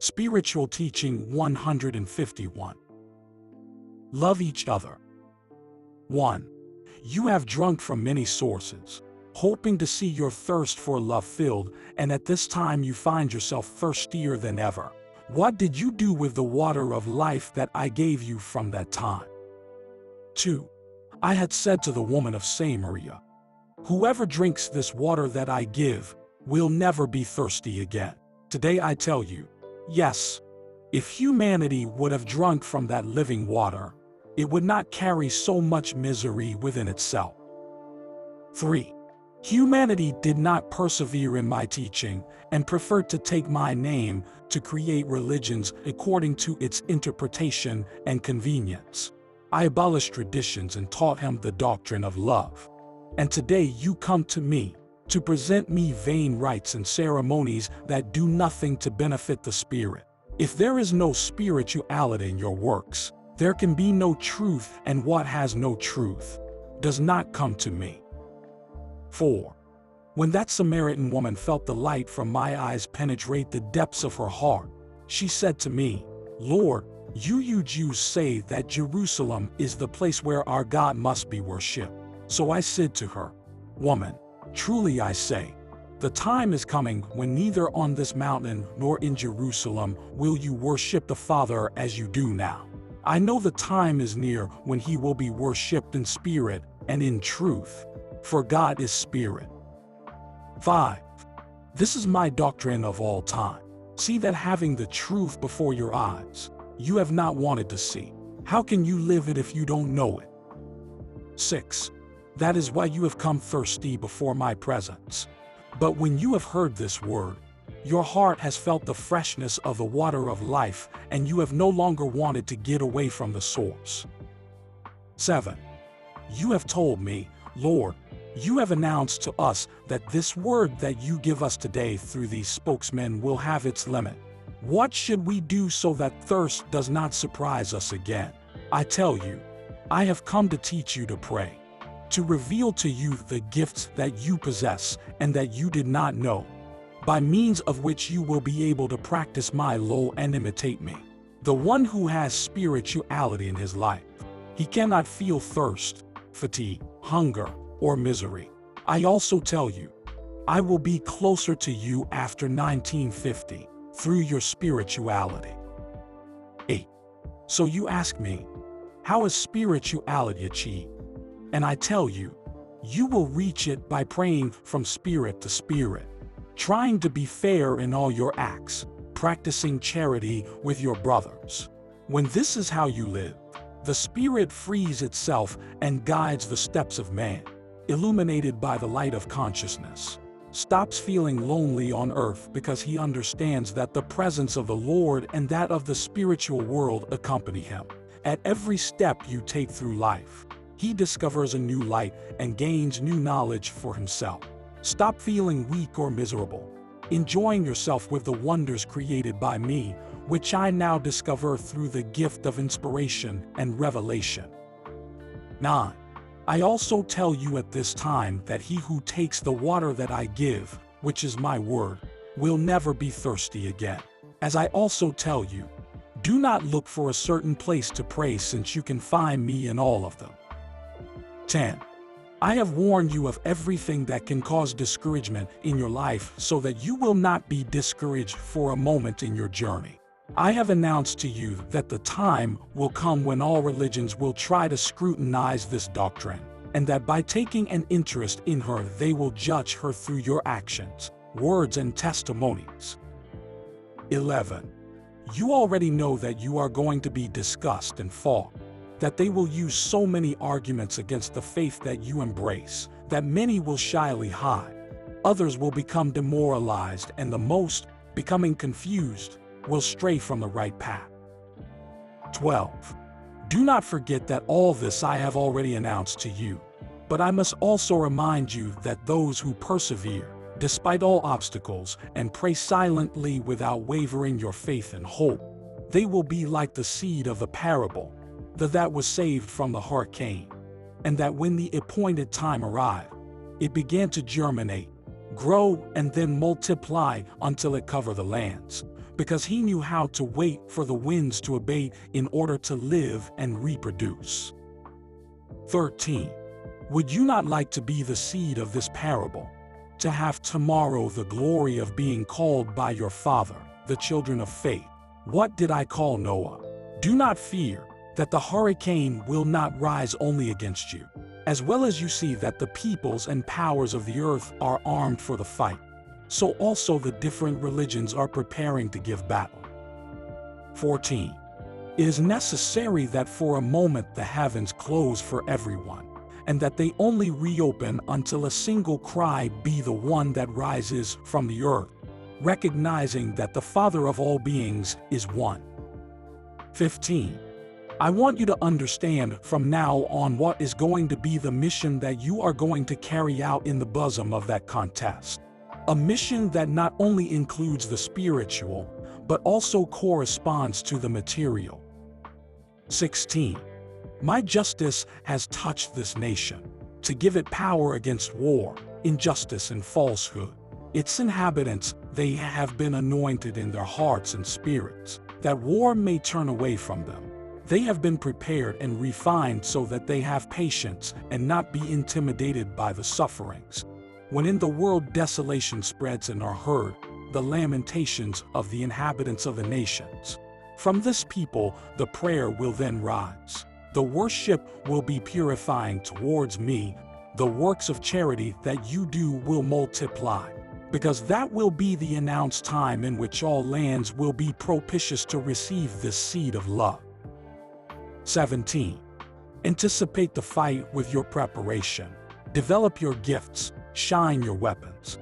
Spiritual Teaching 151. Love each other. 1. You have drunk from many sources, hoping to see your thirst for love filled, and at this time you find yourself thirstier than ever. What did you do with the water of life that I gave you from that time? 2. I had said to the woman of Samaria, whoever drinks this water that I give will never be thirsty again. Today I tell you, yes, if humanity would have drunk from that living water, it would not carry so much misery within itself. 3. Humanity did not persevere in my teaching and preferred to take my name to create religions according to its interpretation and convenience. I abolished traditions and taught him the doctrine of love. And today you come to me to present me vain rites and ceremonies that do nothing to benefit the spirit. If there is no spirituality in your works, there can be no truth, and what has no truth does not come to me. 4. When that Samaritan woman felt the light from my eyes penetrate the depths of her heart, she said to me, Lord, you Jews say that Jerusalem is the place where our God must be worshipped. So I said to her, Woman, truly I say, the time is coming when neither on this mountain nor in Jerusalem will you worship the Father as you do now. I know the time is near when he will be worshipped in spirit and in truth, for God is spirit. 5. This is my doctrine of all time. See that having the truth before your eyes, you have not wanted to see. How can you live it if you don't know it? 6. That is why you have come thirsty before my presence. But when you have heard this word, your heart has felt the freshness of the water of life, and you have no longer wanted to get away from the source. 7. You have told me, Lord, you have announced to us that this word that you give us today through these spokesmen will have its limit. What should we do so that thirst does not surprise us again? I tell you, I have come to teach you to pray, to reveal to you the gifts that you possess and that you did not know, by means of which you will be able to practice my law and imitate me. The one who has spirituality in his life, he cannot feel thirst, fatigue, hunger, or misery. I also tell you, I will be closer to you after 1950 through your spirituality. 8. So you ask me, how is spirituality achieved? And I tell you, you will reach it by praying from spirit to spirit, trying to be fair in all your acts, practicing charity with your brothers. When this is how you live, the spirit frees itself and guides the steps of man, illuminated by the light of consciousness, stops feeling lonely on earth because he understands that the presence of the Lord and that of the spiritual world accompany him. At every step you take through life, he discovers a new light and gains new knowledge for himself. Stop feeling weak or miserable, enjoying yourself with the wonders created by me, which I now discover through the gift of inspiration and revelation. 9. I also tell you at this time that he who takes the water that I give, which is my word, will never be thirsty again. As I also tell you, do not look for a certain place to pray, since you can find me in all of them. 10. I have warned you of everything that can cause discouragement in your life, so that you will not be discouraged for a moment in your journey. I have announced to you that the time will come when all religions will try to scrutinize this doctrine, and that by taking an interest in her they will judge her through your actions, words, and testimonies. 11. You already know that you are going to be discussed and fought, that they will use so many arguments against the faith that you embrace, that many will shyly hide. Others will become demoralized, and the most, becoming confused, will stray from the right path. 12. Do not forget that all this I have already announced to you, but I must also remind you that those who persevere, despite all obstacles, and pray silently without wavering your faith and hope, they will be like the seed of the parable, that was saved from the hurricane, and that when the appointed time arrived, it began to germinate, grow, and then multiply until it covered the lands, because he knew how to wait for the winds to abate in order to live and reproduce. 13. Would you not like to be the seed of this parable, to have tomorrow the glory of being called by your Father, the children of faith? What did I call Noah? Do not fear that the hurricane will not rise only against you, as well as you see that the peoples and powers of the earth are armed for the fight. So also the different religions are preparing to give battle. 14. It is necessary that for a moment the heavens close for everyone, and that they only reopen until a single cry be the one that rises from the earth, recognizing that the Father of all beings is one. 15. I want you to understand from now on what is going to be the mission that you are going to carry out in the bosom of that contest. A mission that not only includes the spiritual, but also corresponds to the material. 16. My justice has touched this nation, to give it power against war, injustice and falsehood. Its inhabitants, they have been anointed in their hearts and spirits, that war may turn away from them. They have been prepared and refined so that they have patience and not be intimidated by the sufferings. When in the world desolation spreads and are heard, the lamentations of the inhabitants of the nations. From this people the prayer will then rise. The worship will be purifying towards me. The works of charity that you do will multiply, because that will be the announced time in which all lands will be propitious to receive this seed of love. 17. Anticipate the fight with your preparation. Develop your gifts, shine your weapons.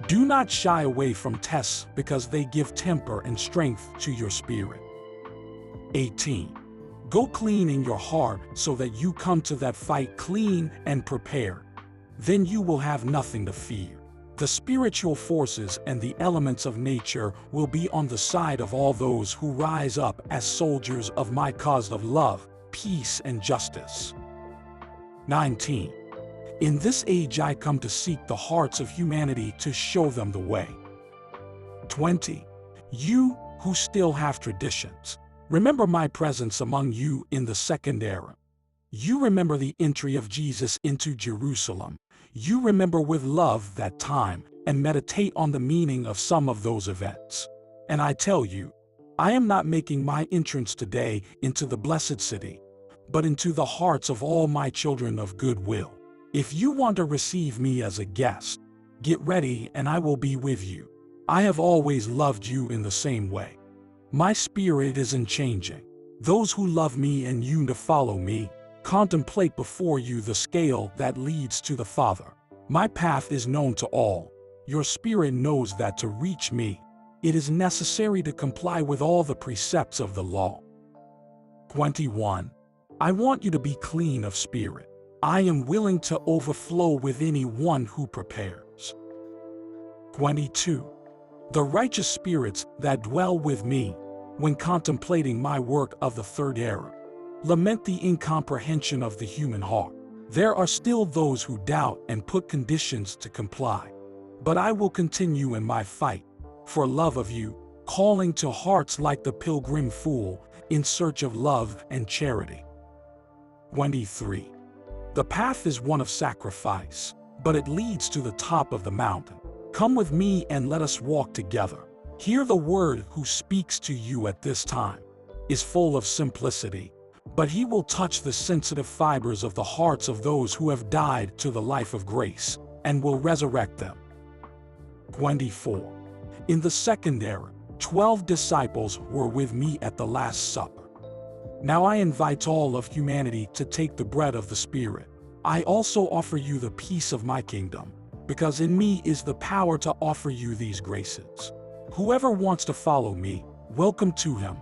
Do not shy away from tests because they give temper and strength to your spirit. 18. Go clean in your heart so that you come to that fight clean and prepared. Then you will have nothing to fear. The spiritual forces and the elements of nature will be on the side of all those who rise up as soldiers of my cause of love, peace, and justice. 19. In this age I come to seek the hearts of humanity to show them the way. 20. You who still have traditions, remember my presence among you in the second era. You remember the entry of Jesus into Jerusalem. You remember with love that time and meditate on the meaning of some of those events. And I tell you, I am not making my entrance today into the blessed city, but into the hearts of all my children of good will. If you want to receive me as a guest, get ready and I will be with you. I have always loved you in the same way. My spirit isn't changing. Those who love me and yearn to follow me, contemplate before you the scale that leads to the Father. My path is known to all. Your spirit knows that to reach me, it is necessary to comply with all the precepts of the law. 21. I want you to be clean of spirit. I am willing to overflow with anyone who prepares. 22. The righteous spirits that dwell with me, when contemplating my work of the third era, lament the incomprehension of the human heart. There are still those who doubt and put conditions to comply. But I will continue in my fight, for love of you, calling to hearts like the pilgrim fool, in search of love and charity. 23. The path is one of sacrifice, but it leads to the top of the mountain. Come with me and let us walk together. Hear the word who speaks to you at this time is full of simplicity, but he will touch the sensitive fibers of the hearts of those who have died to the life of grace, and will resurrect them. 24. In the second era, 12 disciples were with me at the Last Supper. Now I invite all of humanity to take the bread of the Spirit. I also offer you the peace of my kingdom, because in me is the power to offer you these graces. Whoever wants to follow me, welcome to him.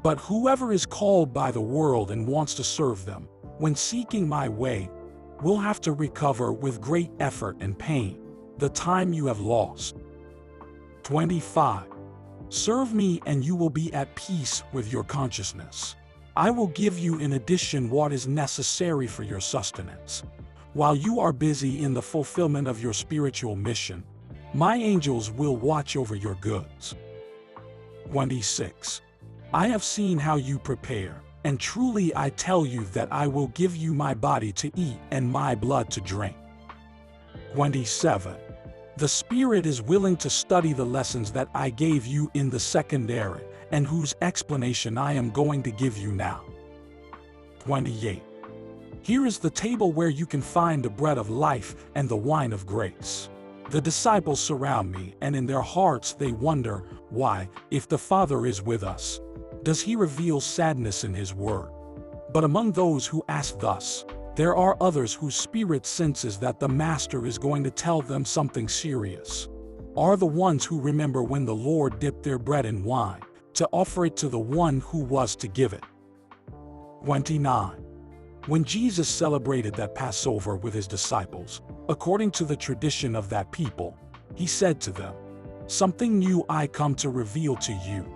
But whoever is called by the world and wants to serve them, when seeking my way, will have to recover with great effort and pain the time you have lost. 25. Serve me and you will be at peace with your consciousness. I will give you in addition what is necessary for your sustenance. While you are busy in the fulfillment of your spiritual mission, my angels will watch over your goods. 26. I have seen how you prepare, and truly I tell you that I will give you my body to eat and my blood to drink. 27. The Spirit is willing to study the lessons that I gave you in the secondary, and whose explanation I am going to give you now. 28. Here is the table where you can find the bread of life and the wine of grace. The disciples surround me, and in their hearts they wonder, why, if the Father is with us, does he reveal sadness in his word? But among those who ask thus, there are others whose spirit senses that the Master is going to tell them something serious. Are the ones who remember when the Lord dipped their bread in wine, to offer it to the one who was to give it. 29. When Jesus celebrated that Passover with his disciples, according to the tradition of that people, he said to them, "Something new I come to reveal to you.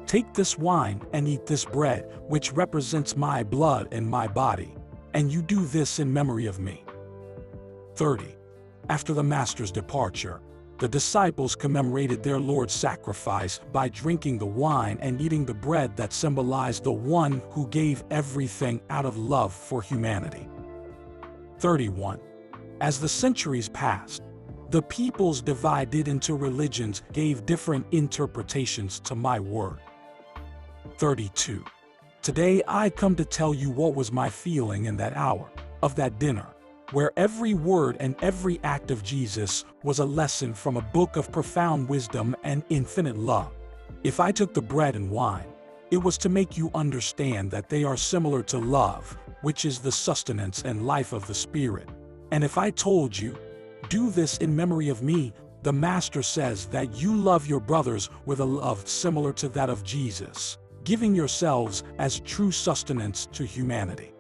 Take this wine and eat this bread, which represents my blood and my body, and you do this in memory of me." 30. After the Master's departure, the disciples commemorated their Lord's sacrifice by drinking the wine and eating the bread that symbolized the one who gave everything out of love for humanity. 31. As the centuries passed, the peoples divided into religions gave different interpretations to my word. 32. Today I come to tell you what was my feeling in that hour of that dinner, where every word and every act of Jesus was a lesson from a book of profound wisdom and infinite love. If I took the bread and wine, it was to make you understand that they are similar to love, which is the sustenance and life of the Spirit. And if I told you, do this in memory of me, the Master says that you love your brothers with a love similar to that of Jesus, giving yourselves as true sustenance to humanity.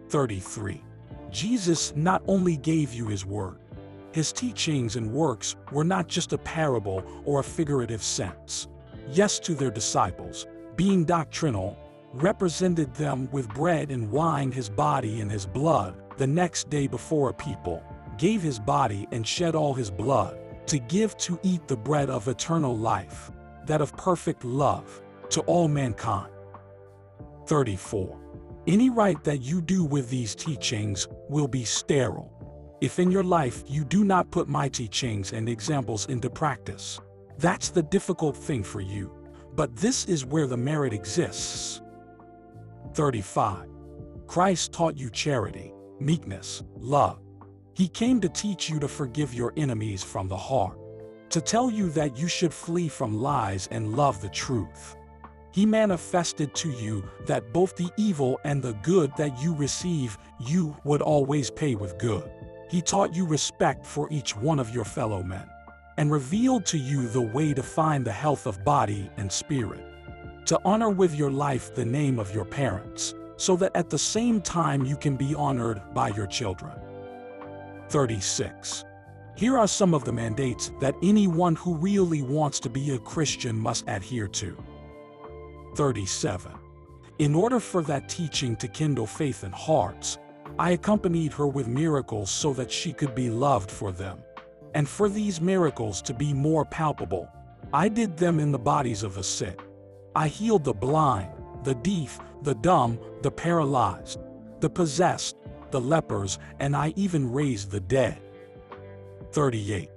33. Jesus not only gave you his word, his teachings and works were not just a parable or a figurative sense. Yes, to their disciples, being doctrinal, represented them with bread and wine, his body and his blood. The next day before a people, gave his body and shed all his blood, to give to eat the bread of eternal life, that of perfect love, to all mankind. 34. Any right that you do with these teachings will be sterile, if in your life you do not put my teachings and examples into practice. That's the difficult thing for you, but this is where the merit exists. 35. Christ taught you charity, meekness, love. He came to teach you to forgive your enemies from the heart, to tell you that you should flee from lies and love the truth. He manifested to you that both the evil and the good that you receive, you would always pay with good. He taught you respect for each one of your fellow men, and revealed to you the way to find the health of body and spirit, to honor with your life the name of your parents, so that at the same time you can be honored by your children. 36. Here are some of the mandates that anyone who really wants to be a Christian must adhere to. 37. In order for that teaching to kindle faith in hearts, I accompanied her with miracles so that she could be loved for them. And for these miracles to be more palpable, I did them in the bodies of the sick. I healed the blind, the deaf, the dumb, the paralyzed, the possessed, the lepers, and I even raised the dead. 38.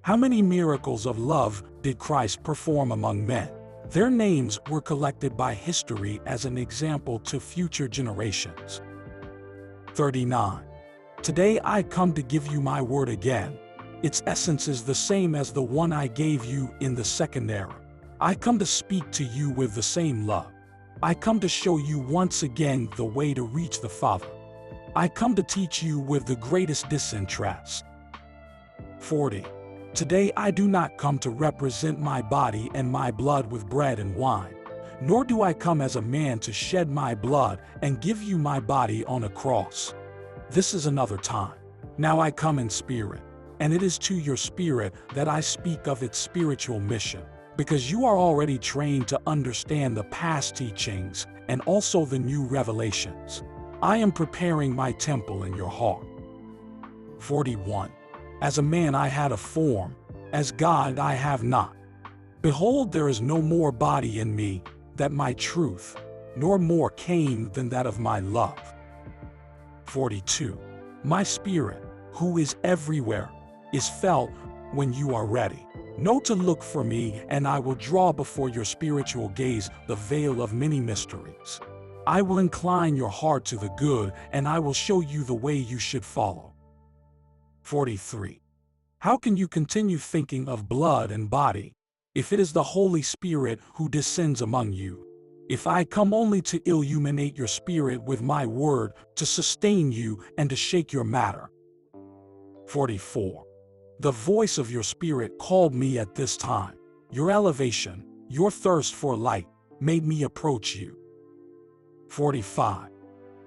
How many miracles of love did Christ perform among men? Their names were collected by history as an example to future generations. 39. Today I come to give you my word again. Its essence is the same as the one I gave you in the second era. I come to speak to you with the same love. I come to show you once again the way to reach the Father. I come to teach you with the greatest disinterest. 40. Today I do not come to represent my body and my blood with bread and wine, nor do I come as a man to shed my blood and give you my body on a cross. This is another time. Now I come in spirit, and it is to your spirit that I speak of its spiritual mission, because you are already trained to understand the past teachings and also the new revelations. I am preparing my temple in your heart. 41. As a man I had a form, as God I have not. Behold, there is no more body in me, that my truth, nor more came than that of my love. 42. My spirit, who is everywhere, is felt when you are ready. Know to look for me, and I will draw before your spiritual gaze the veil of many mysteries. I will incline your heart to the good, and I will show you the way you should follow. 43. How can you continue thinking of blood and body, if it is the Holy Spirit who descends among you? If I come only to illuminate your spirit with my word, to sustain you and to shake your matter. 44. The voice of your spirit called me at this time. Your elevation, your thirst for light, made me approach you. 45.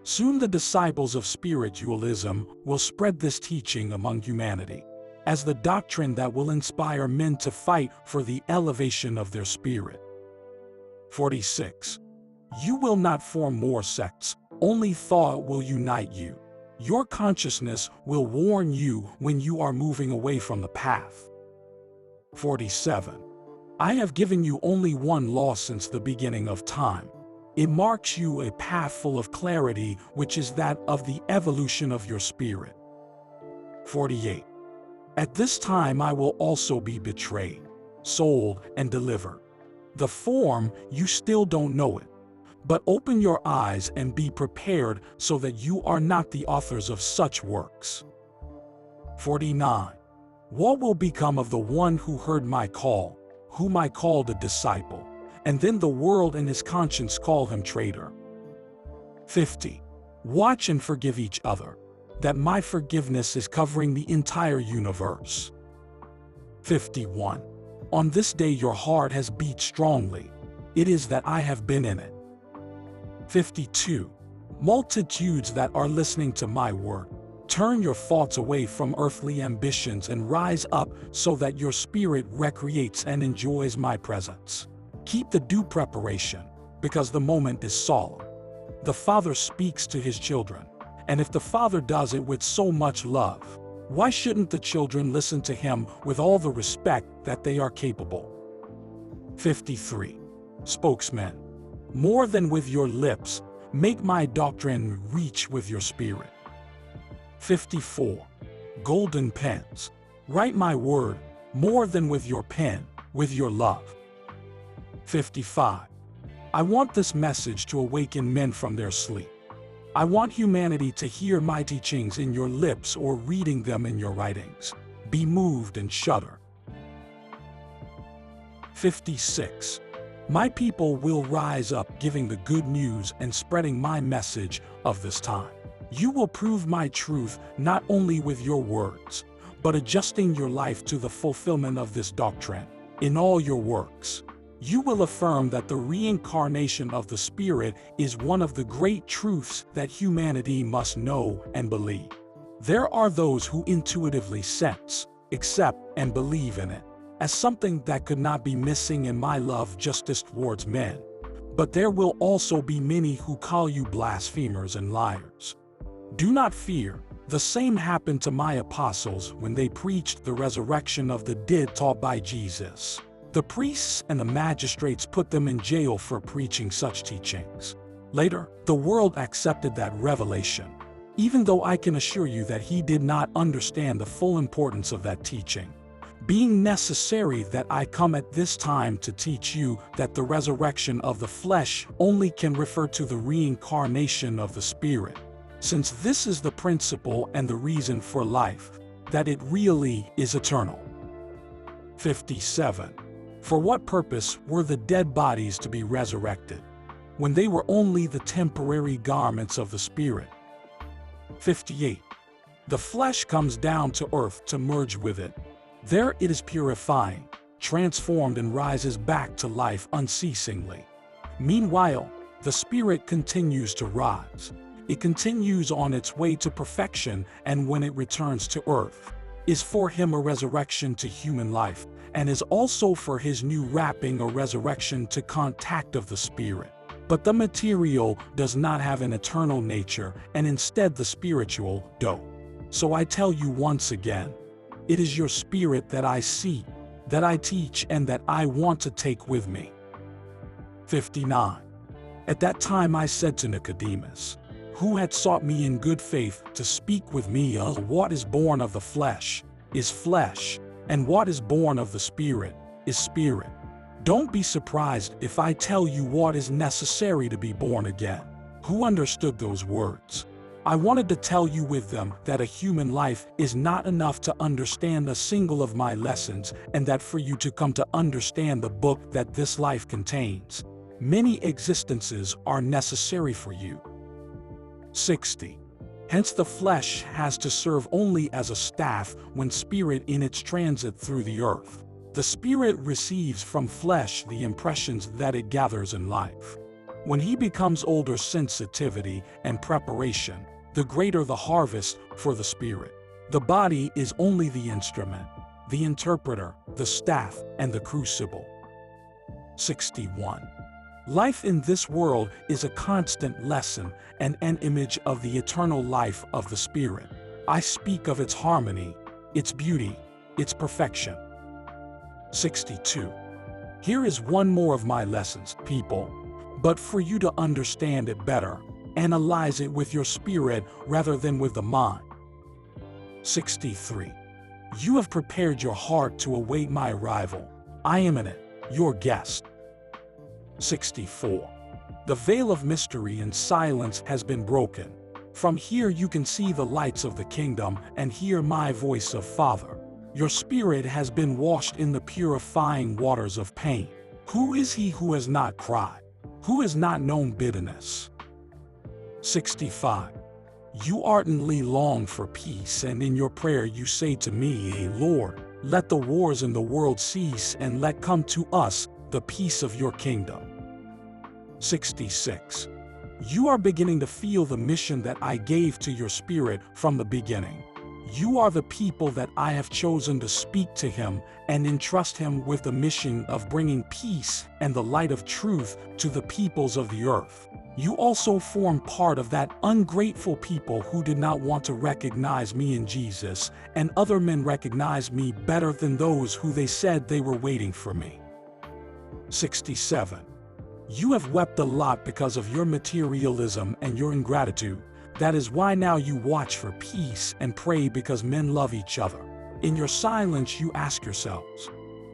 Soon the disciples of spiritualism will spread this teaching among humanity as the doctrine that will inspire men to fight for the elevation of their spirit. 46. You will not form more sects, only thought will unite you. Your consciousness will warn you when you are moving away from the path. 47. I have given you only one law since the beginning of time. It marks you a path full of clarity, which is that of the evolution of your spirit. 48. At this time I will also be betrayed, sold, and delivered. The form, you still don't know it. But open your eyes and be prepared so that you are not the authors of such works. 49. What will become of the one who heard my call, whom I called a disciple, and then the world and his conscience call him traitor? 50. Watch and forgive each other, that my forgiveness is covering the entire universe. 51. On this day your heart has beat strongly. It is that I have been in it. 52. Multitudes that are listening to my word, turn your thoughts away from earthly ambitions and rise up so that your spirit recreates and enjoys my presence. Keep the due preparation, because the moment is solemn. The Father speaks to his children, and if the Father does it with so much love, why shouldn't the children listen to him with all the respect that they are capable? 53. Spokesman, more than with your lips, make my doctrine reach with your spirit. 54. Golden pens, write my word more than with your pen, with your love. 55. I want this message to awaken men from their sleep. I want humanity to hear my teachings in your lips or reading them in your writings. Be moved and shudder. 56. My people will rise up giving the good news and spreading my message of this time. You will prove my truth not only with your words, but adjusting your life to the fulfillment of this doctrine in all your works. You will affirm that the reincarnation of the Spirit is one of the great truths that humanity must know and believe. There are those who intuitively sense, accept, and believe in it as something that could not be missing in my love justice towards men. But there will also be many who call you blasphemers and liars. Do not fear. The same happened to my apostles when they preached the resurrection of the dead taught by Jesus. The priests and the magistrates put them in jail for preaching such teachings. Later, the world accepted that revelation, even though I can assure you that he did not understand the full importance of that teaching, being necessary that I come at this time to teach you that the resurrection of the flesh only can refer to the reincarnation of the Spirit, since this is the principle and the reason for life, that it really is eternal. 57. For what purpose were the dead bodies to be resurrected, when they were only the temporary garments of the Spirit? 58. The flesh comes down to earth to merge with it. There it is purifying, transformed, and rises back to life unceasingly. Meanwhile, the Spirit continues to rise. It continues on its way to perfection, and when it returns to earth, is for him a resurrection to human life, and is also for his new wrapping a resurrection to contact of the Spirit. But the material does not have an eternal nature, and instead the spiritual do. So I tell you once again, it is your spirit that I see. that I teach and that I want to take with me. 59. At that time I said to Nicodemus, who had sought me in good faith to speak with me of what is born of the flesh is flesh, and what is born of the Spirit is spirit. Don't be surprised if I tell you what is necessary to be born again. Who understood those words? I wanted to tell you with them that a human life is not enough to understand a single of my lessons, and that for you to come to understand the book that this life contains, many existences are necessary for you. 60. Hence the flesh has to serve only as a staff when spirit in its transit through the earth. The spirit receives from flesh the impressions that it gathers in life. When he becomes older, sensitivity and preparation, the greater the harvest for the spirit. The body is only the instrument, the interpreter, the staff, and the crucible. 61. Life in this world is a constant lesson and an image of the eternal life of the Spirit. I speak of its harmony, its beauty, its perfection. 62. Here is one more of my lessons, people, but for you to understand it better, analyze it with your spirit rather than with the mind. 63. You have prepared your heart to await my arrival. I am in it, your guest. 64. The veil of mystery and silence has been broken. From here you can see the lights of the kingdom and hear my voice of Father. Your spirit has been washed in the purifying waters of pain. Who is he who has not cried? Who has not known bitterness? 65. You ardently long for peace, and in your prayer you say to me, Lord, let the wars in the world cease, and let come to us the peace of your kingdom. 66. You are beginning to feel the mission that I gave to your spirit from the beginning. You are the people that I have chosen to speak to him and entrust him with the mission of bringing peace and the light of truth to the peoples of the earth. You also form part of that ungrateful people who did not want to recognize me in Jesus, and other men recognize me better than those who they said they were waiting for me. 67. You have wept a lot because of your materialism and your ingratitude. That is why now you watch for peace and pray because men love each other. In your silence you ask yourselves,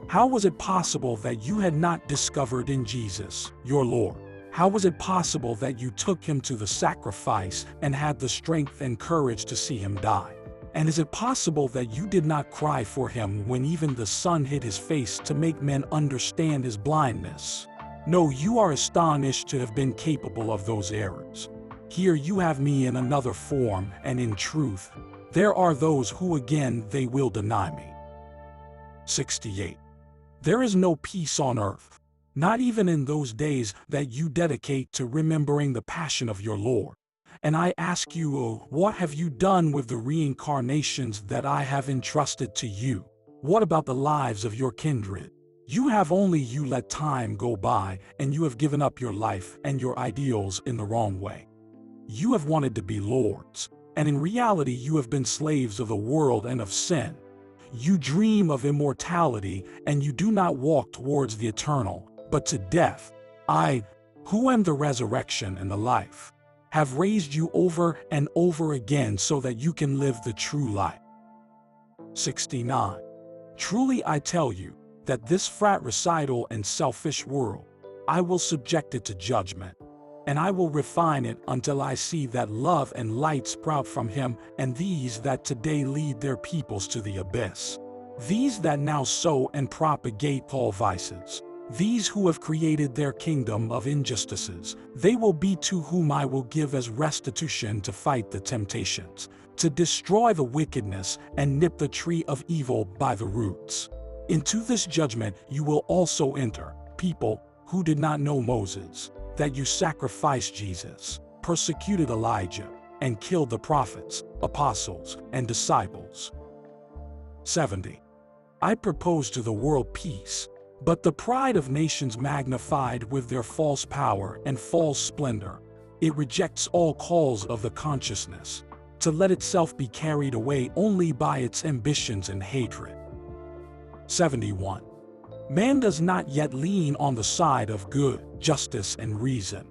how was it possible that you had not discovered in Jesus, your Lord? How was it possible that you took him to the sacrifice and had the strength and courage to see him die? And is it possible that you did not cry for him when even the sun hid his face to make men understand his blindness? No, you are astonished to have been capable of those errors. Here you have me in another form and in truth. There are those who again they will deny me. 68. There is no peace on earth, not even in those days that you dedicate to remembering the passion of your Lord. And I ask you, what have you done with the reincarnations that I have entrusted to you? What about the lives of your kindred? You have only let time go by, and you have given up your life and your ideals in the wrong way. You have wanted to be lords, and in reality you have been slaves of the world and of sin. You dream of immortality, and you do not walk towards the eternal, but to death. I, who am the resurrection and the life, have raised you over and over again so that you can live the true life. 69. Truly I tell you that this fratricidal and selfish world, I will subject it to judgment, and I will refine it until I see that love and light sprout from him, and these that today lead their peoples to the abyss. These that now sow and propagate all vices. These who have created their kingdom of injustices, they will be to whom I will give as restitution to fight the temptations, to destroy the wickedness and nip the tree of evil by the roots. Into this judgment you will also enter, people who did not know Moses, that you sacrificed Jesus, persecuted Elijah, and killed the prophets, apostles, and disciples. 70. I propose to the world peace, but the pride of nations magnified with their false power and false splendor. It rejects all calls of the consciousness, to let itself be carried away only by its ambitions and hatred. 71. Man does not yet lean on the side of good, justice, and reason.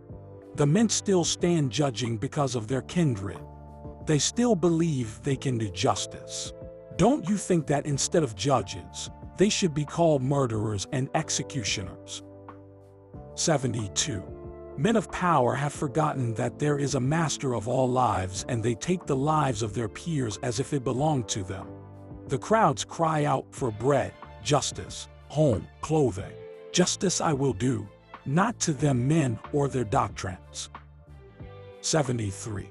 The men still stand judging because of their kindred. They still believe they can do justice. Don't you think that instead of judges, they should be called murderers and executioners? 72. Men of power have forgotten that there is a master of all lives, and they take the lives of their peers as if it belonged to them. The crowds cry out for bread, justice, home, clothing. Justice I will do, not to them men or their doctrines. 73.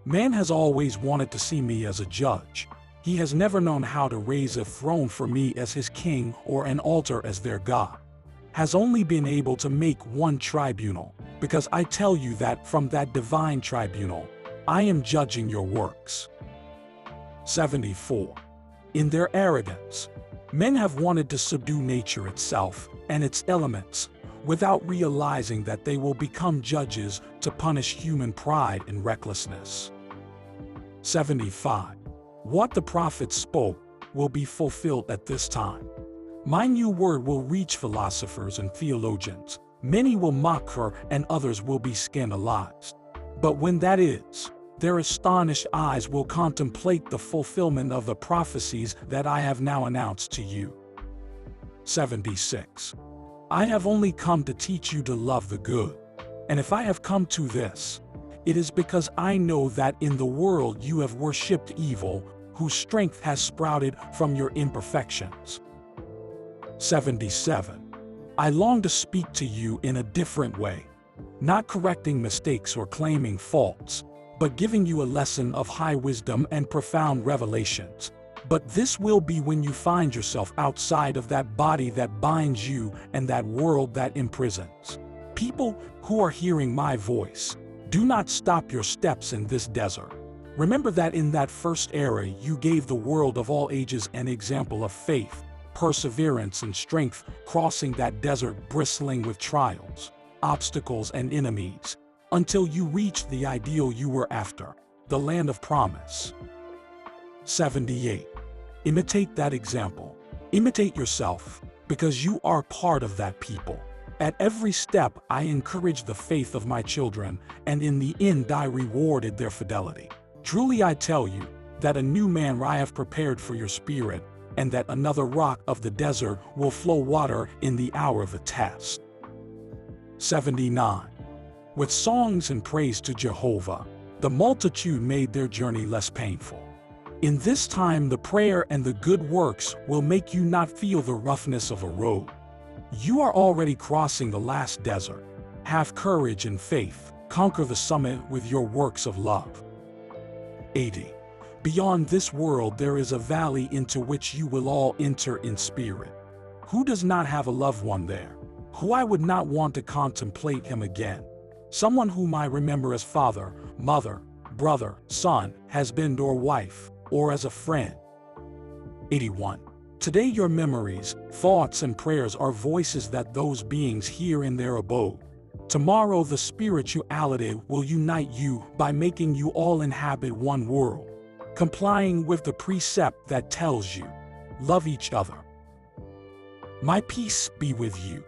Man has always wanted to see me as a judge. He has never known how to raise a throne for me as his king or an altar as their God. Has only been able to make one tribunal, because I tell you that from that divine tribunal, I am judging your works. 74. In their arrogance, men have wanted to subdue nature itself and its elements, without realizing that they will become judges to punish human pride and recklessness. 75. What the prophets spoke will be fulfilled at this time. My new word will reach philosophers and theologians. Many will mock her and others will be scandalized. But when that is, their astonished eyes will contemplate the fulfillment of the prophecies that I have now announced to you. 76. I have only come to teach you to love the good. And if I have come to this, it is because I know that in the world you have worshipped evil, whose strength has sprouted from your imperfections. 77. I long to speak to you in a different way, not correcting mistakes or claiming faults, but giving you a lesson of high wisdom and profound revelations. But this will be when you find yourself outside of that body that binds you and that world that imprisons. People who are hearing my voice, do not stop your steps in this desert. Remember that in that first era you gave the world of all ages an example of faith, perseverance, and strength, crossing that desert bristling with trials, obstacles, and enemies, until you reached the ideal you were after, the land of promise. 78. Imitate that example. Imitate yourself, because you are part of that people. At every step I encouraged the faith of my children, and in the end I rewarded their fidelity. Truly I tell you, that a new man I have prepared for your spirit, and that another rock of the desert will flow water in the hour of the test. 79. With songs and praise to Jehovah, the multitude made their journey less painful. In this time the prayer and the good works will make you not feel the roughness of a road. You are already crossing the last desert. Have courage and faith. Conquer the summit with your works of love. 80. Beyond this world there is a valley into which you will all enter in spirit. Who does not have a loved one there? Who I would not want to contemplate him again? Someone whom I remember as father, mother, brother, son, husband or wife, or as a friend. 81. Today your memories, thoughts, and prayers are voices that those beings hear in their abode. Tomorrow the spirituality will unite you by making you all inhabit one world, complying with the precept that tells you, love each other. My peace be with you.